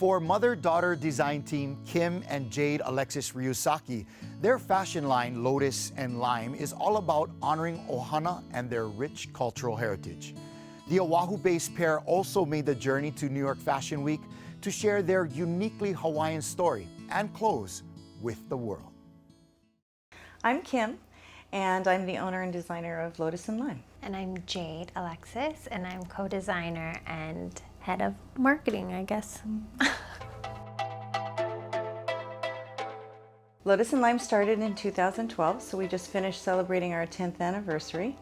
For mother-daughter design team Kim and Jade Alexis Ryusaki, their fashion line Lotus and Lime is all about honoring ohana and their rich cultural heritage. The Oahu-based pair also made the journey to New York Fashion Week to share their uniquely Hawaiian story and clothes with the world. I'm Kim, and I'm the owner and designer of Lotus and Lime. And I'm Jade Alexis, and I'm co-designer and head of marketing, I guess. Lotus and Lime started in 2012, so we just finished celebrating our 10th anniversary.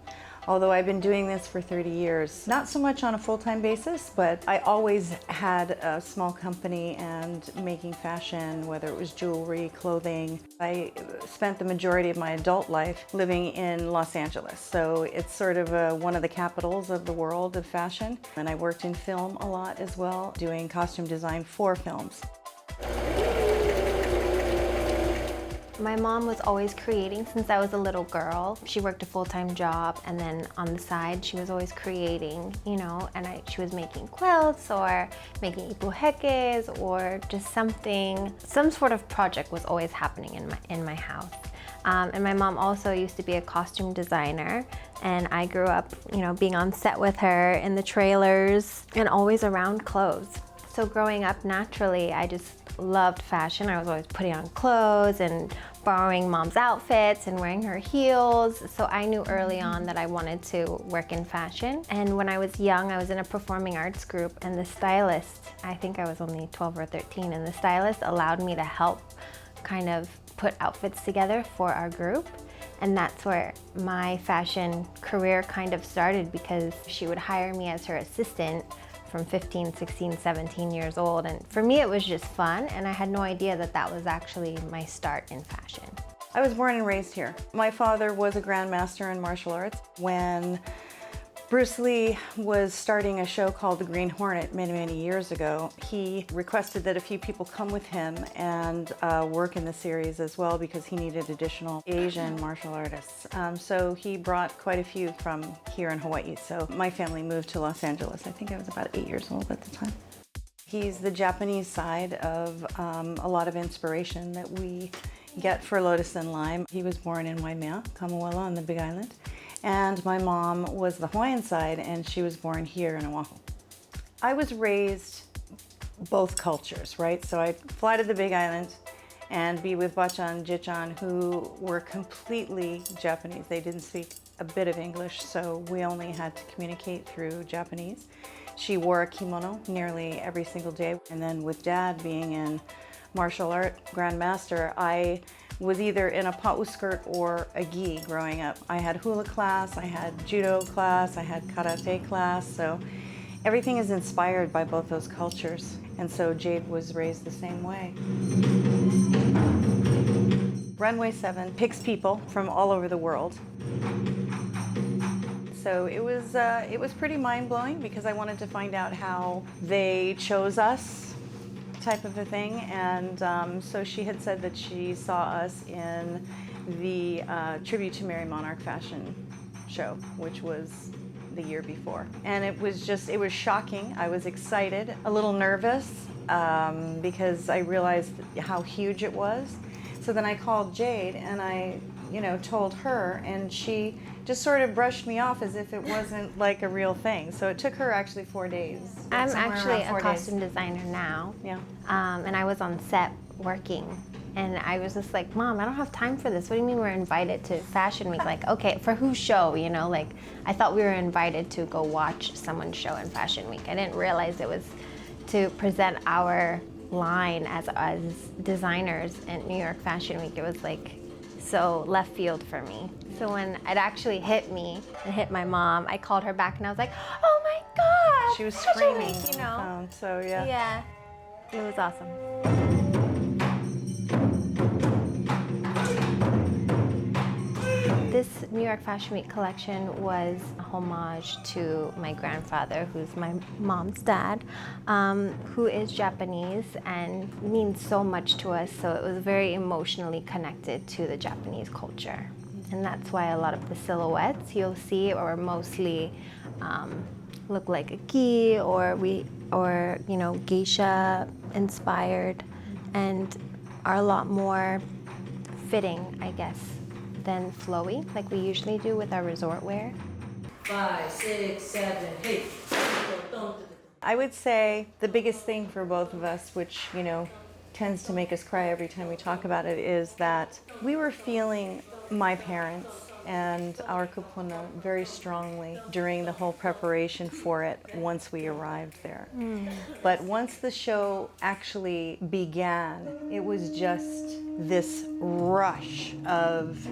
Although I've been doing this for 30 years, not so much on a full-time basis, but I always had a small company and making fashion, whether it was jewelry, clothing. I spent the majority of my adult life living in Los Angeles, so it's sort of one of the capitals of the world of fashion. And I worked in film a lot as well, doing costume design for films. My mom was always creating since I was a little girl. She worked a full-time job, and then on the side she was always creating, you know, and she was making quilts or making ipuhekes or just something. Some sort of project was always happening in my house. And my mom also used to be a costume designer, and I grew up, you know, being on set with her in the trailers and always around clothes. So growing up, naturally, I just loved fashion. I was always putting on clothes and borrowing mom's outfits and wearing her heels. So I knew early on that I wanted to work in fashion. And when I was young, I was in a performing arts group, and the stylist, I think I was only 12 or 13, and the stylist allowed me to help kind of put outfits together for our group. And that's where my fashion career kind of started, because she would hire me as her assistant from 15, 16, 17 years old. And for me, it was just fun, and I had no idea that that was actually my start in fashion. I was born and raised here. My father was a grandmaster in martial arts. When Bruce Lee was starting a show called The Green Hornet many, many years ago, he requested that a few people come with him and work in the series as well, because he needed additional Asian martial artists. So he brought quite a few from here in Hawaii. So my family moved to Los Angeles. I think I was about 8 years old at the time. He's the Japanese side of a lot of inspiration that we get for Lotus and Lime. He was born in Waimea, Kamuela on the Big Island. And my mom was the Hawaiian side, and she was born here in Oahu. I was raised both cultures, right? So I'd fly to the Big Island and be with Bachan, Jichan, who were completely Japanese. They didn't speak a bit of English, so we only had to communicate through Japanese. She wore a kimono nearly every single day. And then with Dad being in martial art grandmaster, I was either in a pa'u skirt or a gi growing up. I had hula class, I had judo class, I had karate class, so everything is inspired by both those cultures. And so Jade was raised the same way. Runway 7 picks people from all over the world. So it was pretty mind-blowing, because I wanted to find out how they chose us, type of a thing. And so she had said that she saw us in the Tribute to Mary Monarch fashion show, which was the year before. And it was shocking. I was excited, a little nervous, because I realized how huge it was. So then I called Jade and I, told her, and she just sort of brushed me off as if it wasn't like a real thing. So it took her actually 4 days. I'm actually a costume designer now. Yeah. And I was on set working, and I was just like, Mom, I don't have time for this. What do you mean we're invited to Fashion Week? Like, okay, for whose show, Like, I thought we were invited to go watch someone's show in Fashion Week. I didn't realize it was to present our line as designers in New York Fashion Week. It was like so left field for me. So when it actually hit me and hit my mom, I called her back and I was like, oh my God! She was Fashion screaming Week, on the phone, so yeah. Yeah, it was awesome. This New York Fashion Week collection was a homage to my grandfather, who's my mom's dad, who is Japanese and means so much to us. So it was very emotionally connected to the Japanese culture. And that's why a lot of the silhouettes you'll see are mostly look like a gi, or we or, you know, geisha inspired, and are a lot more fitting, I guess, than flowy, like we usually do with our resort wear. 5, 6, 7, 8. I would say the biggest thing for both of us, which, you know, tends to make us cry every time we talk about it, is that we were feeling my parents and our kupuna very strongly during the whole preparation for it once we arrived there. But once the show actually began, it was just this rush of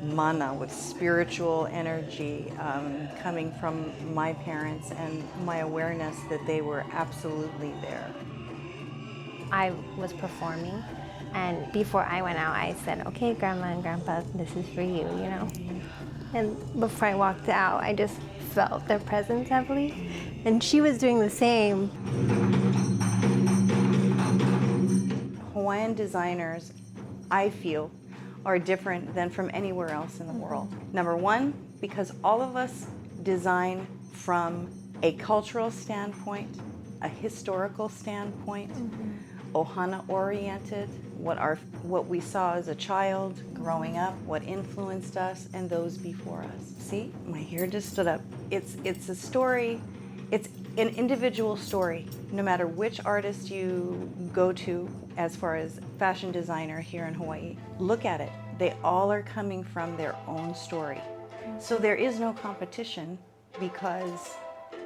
mana, with spiritual energy coming from my parents, and my awareness that they were absolutely there. I was performing, and before I went out, I said, okay, Grandma and Grandpa, this is for you, you know? And before I walked out, I just felt their presence heavily, and she was doing the same. Hawaiian designers, I feel, are different than from anywhere else in the world. Number one, because all of us design from a cultural standpoint, a historical standpoint, ohana oriented, what we saw as a child growing up, what influenced us, and those before us. See, my hair just stood up. It's a story, it's an individual story, no matter which artist you go to as far as fashion designer here in Hawaii. Look at it, they all are coming from their own story. So there is no competition, because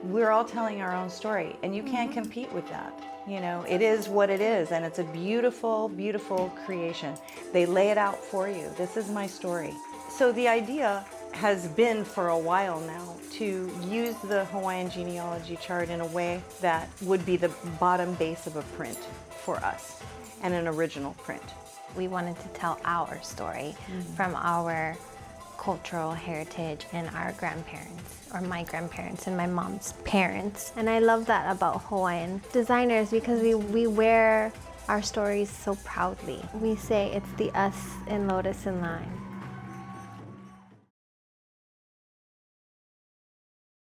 we're all telling our own story, and you can't compete with that. You know, it is what it is, and it's a beautiful, beautiful creation. They lay it out for you. This is my story. So the idea has been for a while now to use the Hawaiian genealogy chart in a way that would be the bottom base of a print for us, and an original print. We wanted to tell our story from our cultural heritage and our grandparents, or my grandparents and my mom's parents. And I love that about Hawaiian designers, because we wear our stories so proudly. We say it's the us in Lotus and Lime.